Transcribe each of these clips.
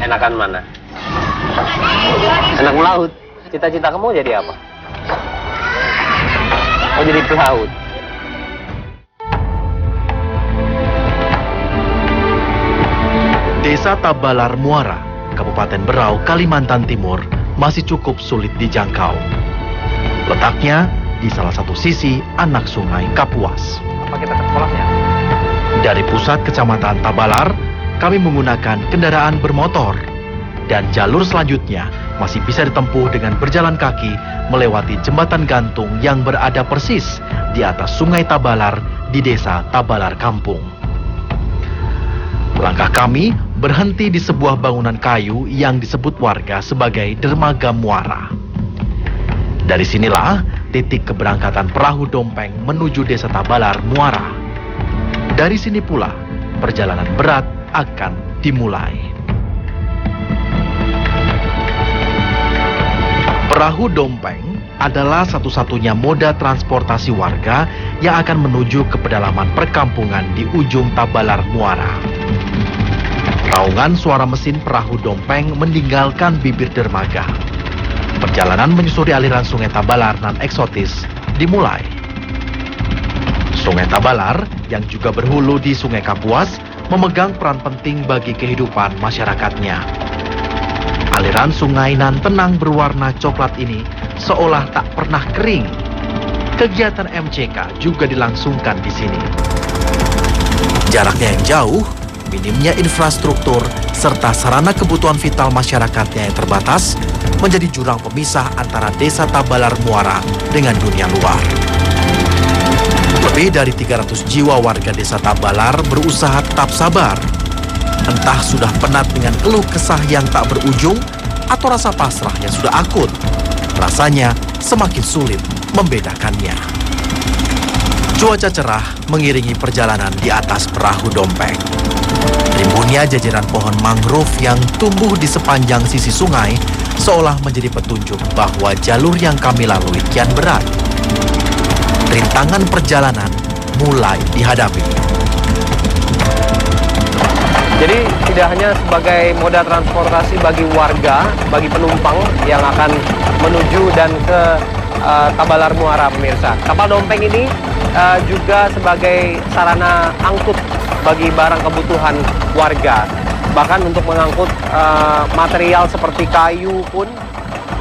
Enakan mana? Enak melaut. Cita-cita kamu jadi apa? Oh, jadi pelaut. Desa Tabalar Muara, Kabupaten Berau, Kalimantan Timur, masih cukup sulit dijangkau. Letaknya di salah satu sisi anak sungai Kapuas. Apa kita ke sekolahnya? Dari pusat kecamatan Tabalar, kami menggunakan kendaraan bermotor. Dan jalur selanjutnya masih bisa ditempuh dengan berjalan kaki melewati jembatan gantung yang berada persis di atas sungai Tabalar di desa Tabalar Kampung. Langkah kami berhenti di sebuah bangunan kayu yang disebut warga sebagai Dermaga Muara. Dari sinilah titik keberangkatan perahu Dompeng menuju desa Tabalar Muara. Dari sini pula perjalanan berat akan dimulai. Perahu Dompeng adalah satu-satunya moda transportasi warga yang akan menuju ke pedalaman perkampungan di ujung Tabalar Muara. Raungan suara mesin perahu Dompeng meninggalkan bibir dermaga. Perjalanan menyusuri aliran sungai Tabalar nan eksotis dimulai. Sungai Tabalar yang juga berhulu di sungai Kapuas memegang peran penting bagi kehidupan masyarakatnya. Aliran sungai nan tenang berwarna coklat ini seolah tak pernah kering. Kegiatan MCK juga dilangsungkan di sini. Jaraknya yang jauh, minimnya infrastruktur, serta sarana kebutuhan vital masyarakatnya yang terbatas menjadi jurang pemisah antara desa Tabalar Muara dengan dunia luar. Lebih dari 300 jiwa warga desa Tabalar berusaha tetap sabar. Entah sudah penat dengan keluh kesah yang tak berujung atau rasa pasrah yang sudah akut, rasanya semakin sulit membedakannya. Cuaca cerah mengiringi perjalanan di atas perahu Dompeng. Rimbunnya jajaran pohon mangrove yang tumbuh di sepanjang sisi sungai seolah menjadi petunjuk bahwa jalur yang kami lalui kian berat. Rintangan perjalanan mulai dihadapi. Jadi tidak hanya sebagai moda transportasi bagi warga, bagi penumpang yang akan menuju dan ke Tabalar Muara, pemirsa. Kapal Dompeng ini juga sebagai sarana angkut bagi barang kebutuhan warga. Bahkan untuk mengangkut material seperti kayu pun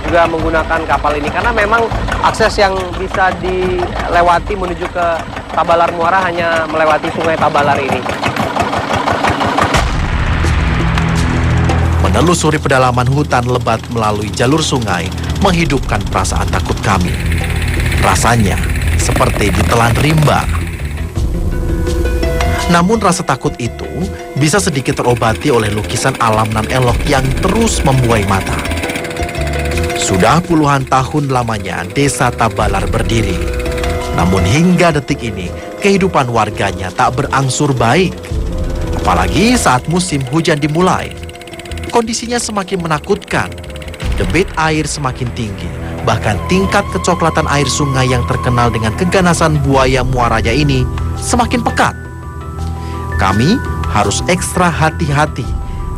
juga menggunakan kapal ini. Karena memang akses yang bisa dilewati menuju ke Tabalar Muara hanya melewati sungai Tabalar ini. Menelusuri pedalaman hutan lebat melalui jalur sungai menghidupkan perasaan takut kami. Rasanya seperti ditelan rimba. Namun rasa takut itu bisa sedikit terobati oleh lukisan alam nan elok yang terus membuai mata. Sudah puluhan tahun lamanya desa Tabalar berdiri. Namun hingga detik ini kehidupan warganya tak berangsur baik. Apalagi saat musim hujan dimulai. Kondisinya semakin menakutkan. Debit air semakin tinggi. Bahkan tingkat kecoklatan air sungai yang terkenal dengan keganasan buaya muaranya ini semakin pekat. Kami harus ekstra hati-hati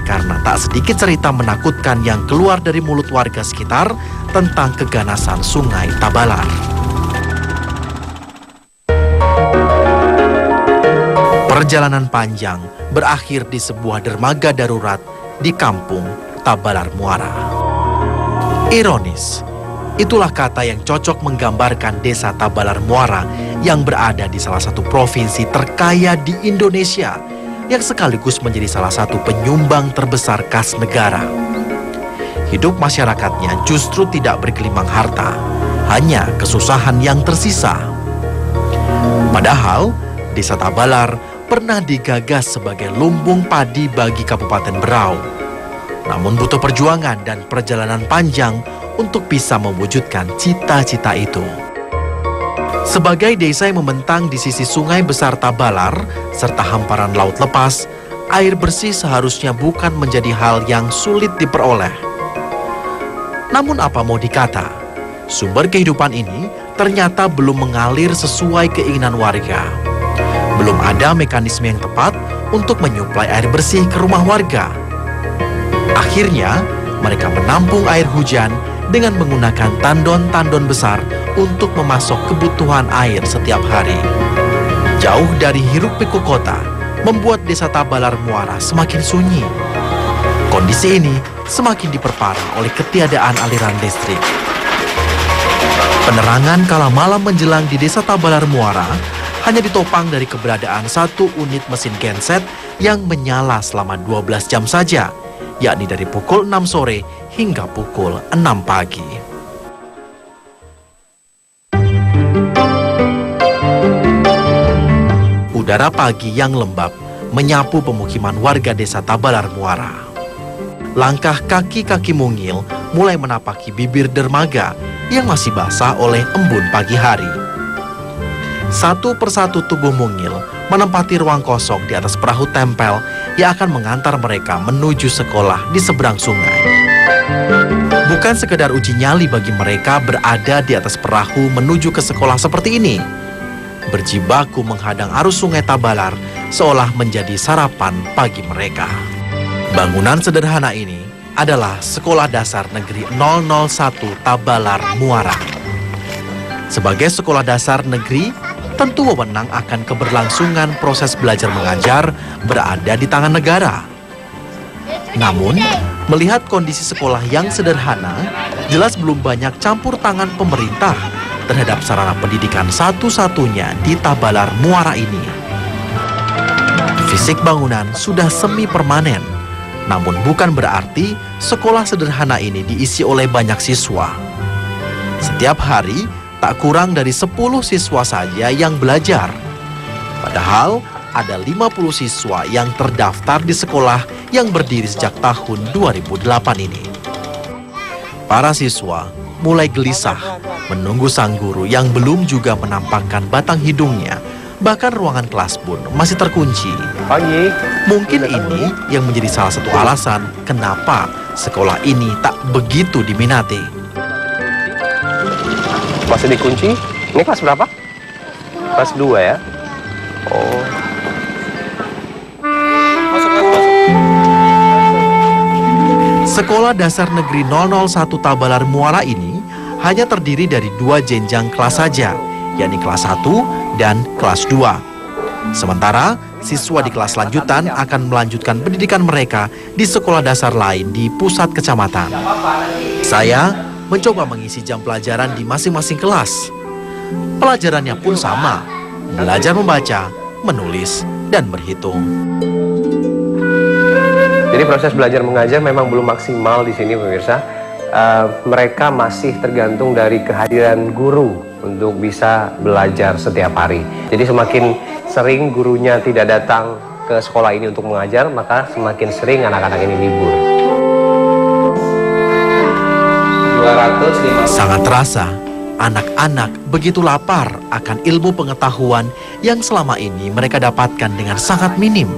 karena tak sedikit cerita menakutkan yang keluar dari mulut warga sekitar tentang keganasan sungai Tabalar. Perjalanan panjang berakhir di sebuah dermaga darurat di kampung Tabalar Muara. Ironis, itulah kata yang cocok menggambarkan desa Tabalar Muara yang berada di salah satu provinsi terkaya di Indonesia yang sekaligus menjadi salah satu penyumbang terbesar kas negara. Hidup masyarakatnya justru tidak bergelimang harta, hanya kesusahan yang tersisa. Padahal, desa Tabalar pernah digagas sebagai lumbung padi bagi Kabupaten Berau. Namun butuh perjuangan dan perjalanan panjang untuk bisa mewujudkan cita-cita itu. Sebagai desa yang membentang di sisi sungai besar Tabalar serta hamparan laut lepas, air bersih seharusnya bukan menjadi hal yang sulit diperoleh. Namun apa mau dikata, sumber kehidupan ini ternyata belum mengalir sesuai keinginan warga. Belum ada mekanisme yang tepat untuk menyuplai air bersih ke rumah warga. Akhirnya, mereka menampung air hujan dengan menggunakan tandon-tandon besar untuk memasok kebutuhan air setiap hari. Jauh dari hiruk-pikuk kota, membuat desa Tabalar Muara semakin sunyi. Kondisi ini semakin diperparah oleh ketiadaan aliran listrik. Penerangan kala malam menjelang di desa Tabalar Muara hanya ditopang dari keberadaan satu unit mesin genset yang menyala selama 12 jam saja, yakni dari pukul 6 sore hingga pukul 6 pagi. Udara pagi yang lembab menyapu pemukiman warga desa Tabalar Muara. Langkah kaki-kaki mungil mulai menapaki bibir dermaga yang masih basah oleh embun pagi hari. Satu persatu tubuh mungil menempati ruang kosong di atas perahu tempel yang akan mengantar mereka menuju sekolah di seberang sungai. Bukan sekedar uji nyali bagi mereka berada di atas perahu menuju ke sekolah seperti ini. Berjibaku menghadang arus sungai Tabalar seolah menjadi sarapan pagi mereka. Bangunan sederhana ini adalah Sekolah Dasar Negeri 001 Tabalar Muara. Sebagai sekolah dasar negeri, tentu wewenang akan keberlangsungan proses belajar mengajar berada di tangan negara. Namun, melihat kondisi sekolah yang sederhana, jelas belum banyak campur tangan pemerintah terhadap sarana pendidikan satu-satunya di Tabalar Muara ini. Fisik bangunan sudah semi permanen, namun bukan berarti sekolah sederhana ini diisi oleh banyak siswa. Setiap hari, tak kurang dari 10 siswa saja yang belajar. Padahal, ada 50 siswa yang terdaftar di sekolah yang berdiri sejak tahun 2008 ini. Para siswa mulai gelisah menunggu sang guru yang belum juga menampakkan batang hidungnya. Bahkan ruangan kelas pun masih terkunci. Pagi. Mungkin ini yang menjadi salah satu alasan kenapa sekolah ini tak begitu diminati. Masih dikunci? Ini kelas berapa? Kelas 2 ya? Oh. Sekolah Dasar Negeri 001 Tabalar Muara ini hanya terdiri dari 2 jenjang kelas saja, yakni kelas 1 dan kelas 2. Sementara siswa di kelas lanjutan akan melanjutkan pendidikan mereka di sekolah dasar lain di pusat kecamatan. Saya mencoba mengisi jam pelajaran di masing-masing kelas. Pelajarannya pun sama, belajar membaca, menulis, dan berhitung. Jadi proses belajar mengajar memang belum maksimal di sini pemirsa. Mereka masih tergantung dari kehadiran guru untuk bisa belajar setiap hari. Jadi semakin sering gurunya tidak datang ke sekolah ini untuk mengajar, maka semakin sering anak-anak ini libur. 250. Sangat terasa, anak-anak begitu lapar akan ilmu pengetahuan yang selama ini mereka dapatkan dengan sangat minim.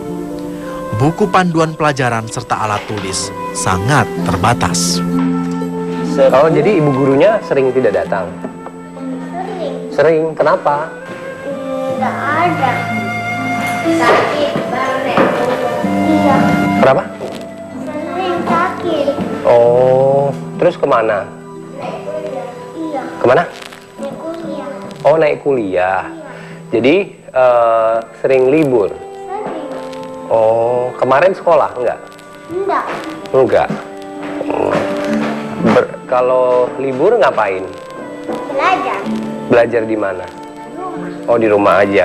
Buku panduan pelajaran serta alat tulis sangat terbatas. Oh, jadi ibu gurunya sering tidak datang? Sering, kenapa? Nggak ada. Sakit banget. Iya. Kenapa? Sering sakit. Oh, terus kemana? Iya. Kemana? Naik kuliah. Oh, naik kuliah. Jadi sering libur? Sering. Oh, kemarin sekolah enggak? Enggak. Enggak. Kalau libur ngapain? Belajar. Belajar di mana? Rumah. Oh, di rumah aja.